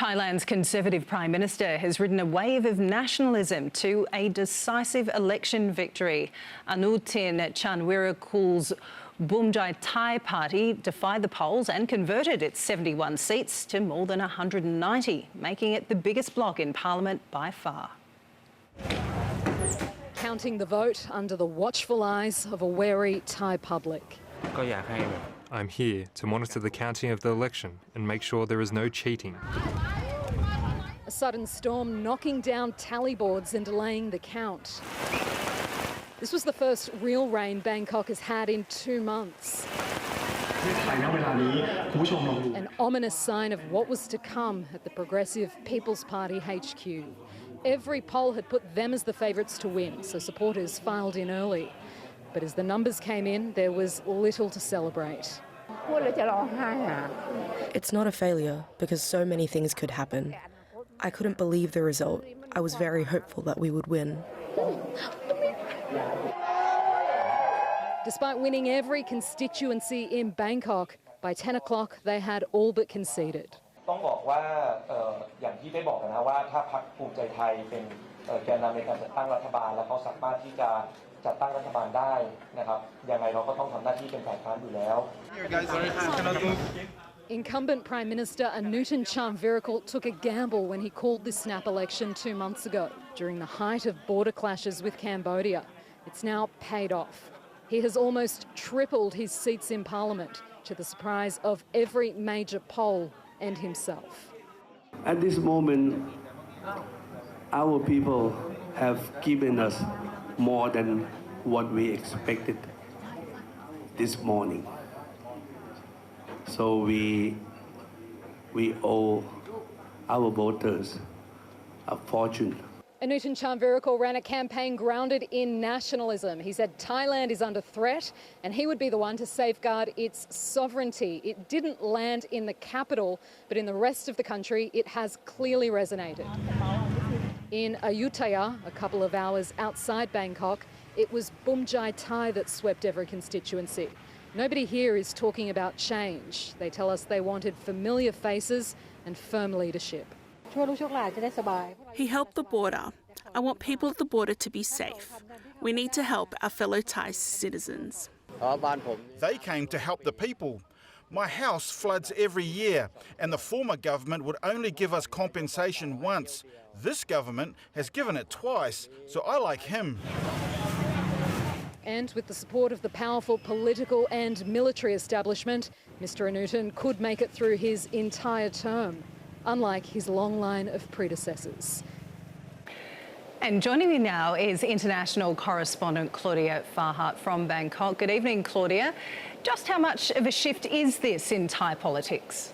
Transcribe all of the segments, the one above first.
Thailand's Conservative Prime Minister has ridden a wave of nationalism to a decisive election victory. Anutin Chanwirakul's Bumjai Thai party defied the polls and converted its 71 seats to more than 190, making it the biggest bloc in parliament by far. Counting the vote under the watchful eyes of a wary Thai public. I'm here to monitor the counting of the election and make sure there is no cheating. A sudden storm knocking down tally boards and delaying the count. This was the first real rain Bangkok has had in 2 months. An ominous sign of what was to come at the Progressive People's Party HQ. Every poll had put them as the favourites to win, so supporters filed in early. But as the numbers came in, there was little to celebrate. It's not a failure because so many things could happen. I couldn't believe the result. I was very hopeful that we would win. Despite winning every constituency in Bangkok, by 10 o'clock they had all but conceded. Incumbent Prime Minister Anutin Chanwiratul took a gamble when he called this snap election 2 months ago, during the height of border clashes with Cambodia. It's now paid off. He has almost tripled his seats in Parliament, to the surprise of every major poll and himself. At this moment, our people have given us more than what we expected this morning. So we owe our voters a fortune. Anutin Chanwiratul ran a campaign grounded in nationalism. He said Thailand is under threat and he would be the one to safeguard its sovereignty. It didn't land in the capital, but in the rest of the country it has clearly resonated. In Ayutthaya, a couple of hours outside Bangkok, it was Bumjai Thai that swept every constituency. Nobody here is talking about change. They tell us they wanted familiar faces and firm leadership. He helped the border. I want people at the border to be safe. We need to help our fellow Thai citizens. They came to help the people. My house floods every year, and the former government would only give us compensation once. This government has given it twice, so I like him. And with the support of the powerful political and military establishment, Mr Anutin could make it through his entire term, unlike his long line of predecessors. And joining me now is international correspondent Claudia Farhat from Bangkok. Good evening, Claudia. Just how much of a shift is this in Thai politics?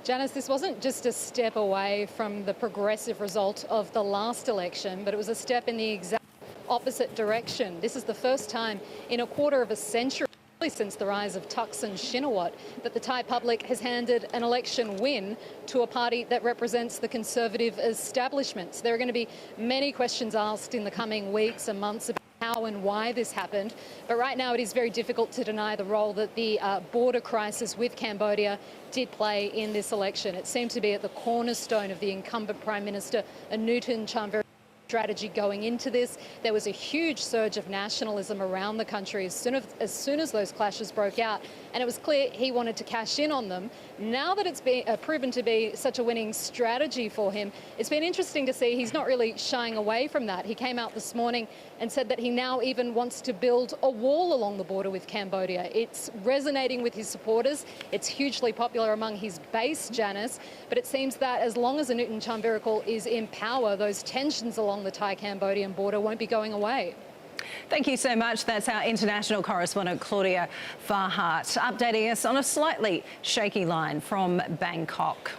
Janice, this wasn't just a step away from the progressive result of the last election, but it was a step in the exact opposite direction. This is the first time in a quarter of a century since the rise of Thaksin Shinawatra that the Thai public has handed an election win to a party that represents the conservative establishments. There are going to be many questions asked in the coming weeks and months about how and why this happened, but right now it is very difficult to deny the role that the border crisis with Cambodia did play in this election. It seemed to be at the cornerstone of the incumbent Prime Minister Anutin Chanwiratul strategy going into this. There was a huge surge of nationalism around the country as soon as those clashes broke out, and it was clear he wanted to cash in on them. Now that it's been proven to be such a winning strategy for him, it's been interesting to see he's not really shying away from that. He came out this morning and said that he now even wants to build a wall along the border with Cambodia. It's resonating with his supporters. It's hugely popular among his base, Janice, but it seems that as long as Anutin Chanwiratul is in power, those tensions along the Thai-Cambodian border won't be going away. Thank you so much. That's our international correspondent Claudia Farhat updating us on a slightly shaky line from Bangkok.